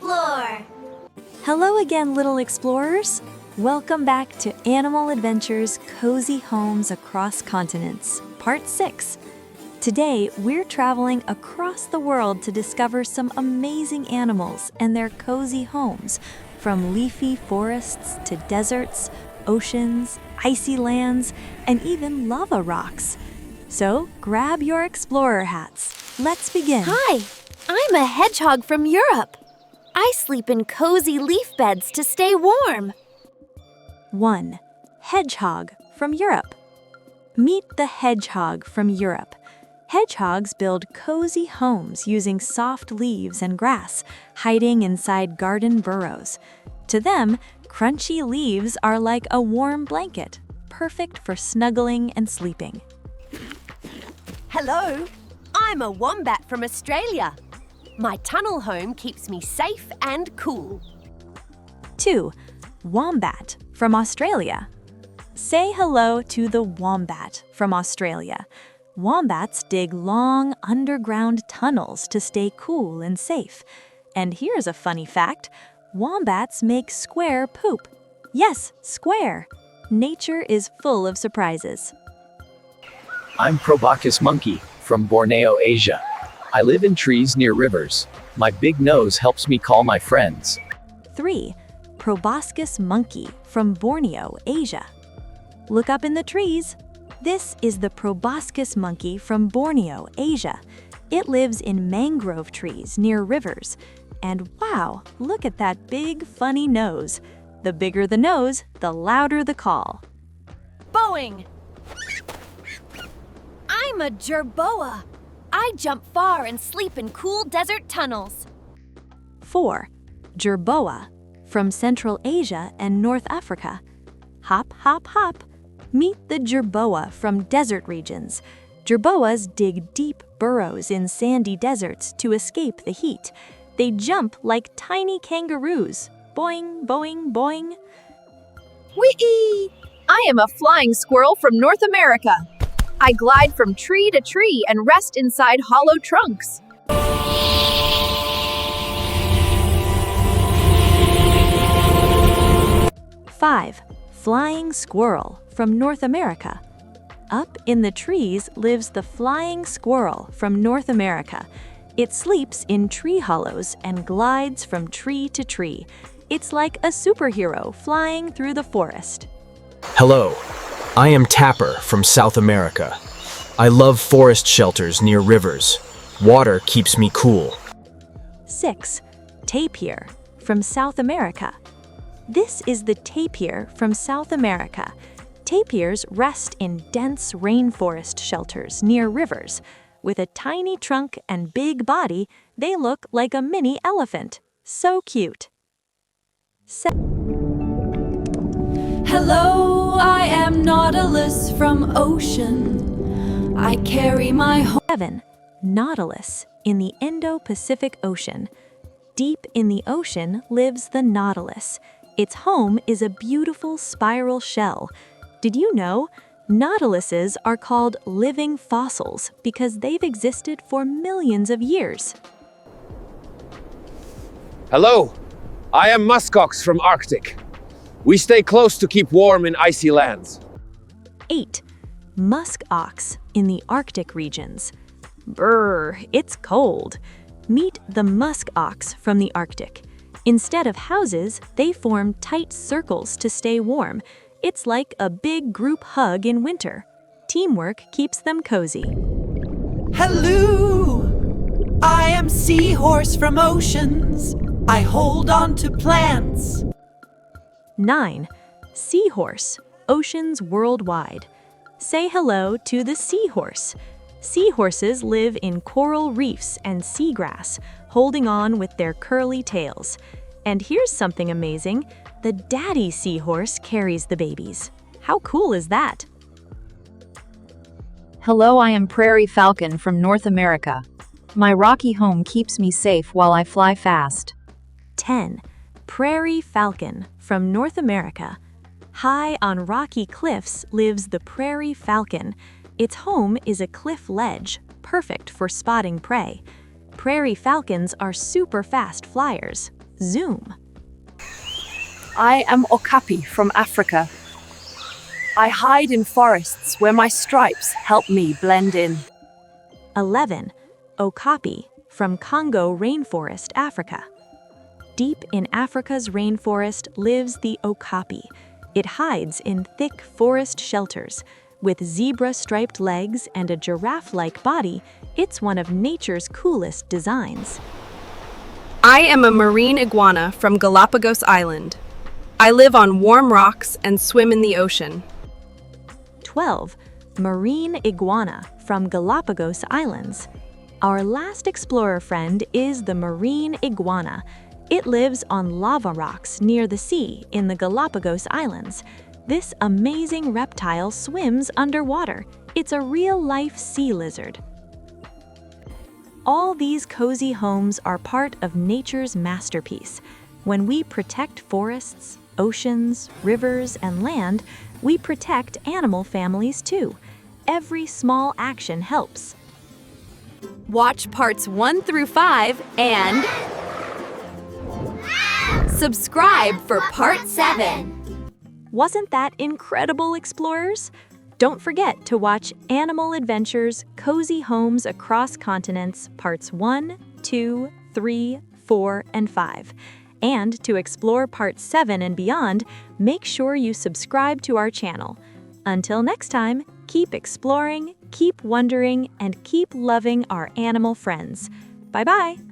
explore! Hello again, little explorers! Welcome back to Animal Adventures Cozy Homes Across Continents, Part 6. Today, we're traveling across the world to discover some amazing animals and their cozy homes, from leafy forests to deserts, oceans, icy lands, and even lava rocks. So, grab your explorer hats. Let's begin. Hi, I'm a hedgehog from Europe. I sleep in cozy leaf beds to stay warm. 1. Hedgehog from Europe. Meet the hedgehog from Europe. Hedgehogs build cozy homes using soft leaves and grass, hiding inside garden burrows. To them, crunchy leaves are like a warm blanket, perfect for snuggling and sleeping. Hello, I'm a wombat from Australia. My tunnel home keeps me safe and cool. 2. Wombat from Australia. Say hello to the wombat from Australia. Wombats dig long underground tunnels to stay cool and safe. And here's a funny fact. Wombats make square poop. Yes, square. Nature is full of surprises. I'm Proboscis monkey from Borneo, Asia. I live in trees near rivers. My big nose helps me call my friends. 3. Proboscis monkey from Borneo, Asia. Look up in the trees. This is the proboscis monkey from Borneo, Asia. It lives in mangrove trees near rivers. And wow, look at that big, funny nose. The bigger the nose, the louder the call. Boing! I'm a jerboa. I jump far and sleep in cool desert tunnels. 4. Jerboa from Central Asia and North Africa. Hop, hop, hop. Meet the jerboa from desert regions. Jerboas dig deep burrows in sandy deserts to escape the heat. They jump like tiny kangaroos. Boing, boing, boing. Whee! I am a flying squirrel from North America. I glide from tree to tree and rest inside hollow trunks. 5. Flying squirrel from North America. Up in the trees lives the flying squirrel from North America. It sleeps in tree hollows and glides from tree to tree. It's like a superhero flying through the forest. Hello, I am Tapper from South America. I love forest shelters near rivers. Water keeps me cool. 6. Tapir from South America. This is the tapir from South America. Tapirs rest in dense rainforest shelters near rivers. With a tiny trunk and big body, they look like a mini elephant. So cute. Hello, I am Nautilus from ocean. I carry my home. 7. Nautilus in the Indo-Pacific Ocean. Deep in the ocean lives the nautilus. Its home is a beautiful spiral shell. Did you know? Nautiluses are called living fossils because they've existed for millions of years. Hello, I am muskox from Arctic. We stay close to keep warm in icy lands. 8. Musk ox in the Arctic regions. Brr, it's cold. Meet the musk ox from the Arctic. Instead of houses, they form tight circles to stay warm. It's like a big group hug in winter. Teamwork keeps them cozy. Hello, I am seahorse from oceans. I hold on to plants. 9. Seahorse, oceans worldwide. Say hello to the seahorse. Seahorses live in coral reefs and seagrass, holding on with their curly tails. And here's something amazing. The daddy seahorse carries the babies. How cool is that? Hello, I am Prairie Falcon from North America. My rocky home keeps me safe while I fly fast. 10. Prairie falcon from North America. High on rocky cliffs lives the prairie falcon. Its home is a cliff ledge, perfect for spotting prey. Prairie falcons are super fast flyers. Zoom. I am Okapi from Africa. I hide in forests where my stripes help me blend in. 11. Okapi from Congo rainforest, Africa. Deep in Africa's rainforest lives the okapi. It hides in thick forest shelters. With zebra-striped legs and a giraffe-like body, it's one of nature's coolest designs. I am a marine iguana from Galapagos Island. I live on warm rocks and swim in the ocean. 12. Marine iguana from Galapagos Islands. Our last explorer friend is the marine iguana. It lives on lava rocks near the sea in the Galapagos Islands. This amazing reptile swims underwater. It's a real-life sea lizard. All these cozy homes are part of nature's masterpiece. When we protect forests, oceans, rivers, and land, we protect animal families too. Every small action helps. Watch parts 1 through 5 and subscribe for part 7. Wasn't that incredible, explorers? Don't forget to watch Animal Adventures Cozy Homes Across Continents Parts 1, 2, 3, 4, and 5. And to explore Part 7 and beyond, make sure you subscribe to our channel. Until next time, keep exploring, keep wondering, and keep loving our animal friends. Bye-bye!